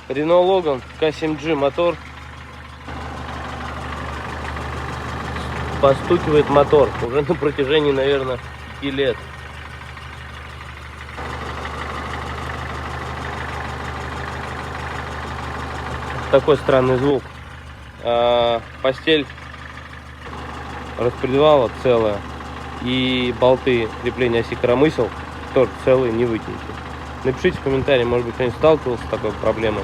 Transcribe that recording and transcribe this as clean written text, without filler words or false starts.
Renault Logan K7G мотор. Постукивает мотор уже на протяжении, наверное, 5 лет. Такой странный звук. Постель распредвала целая. И болты крепления оси коромысел тоже целые, не вытянуты. Напишите в комментарии, может быть, кто-нибудь сталкивался с такой проблемой.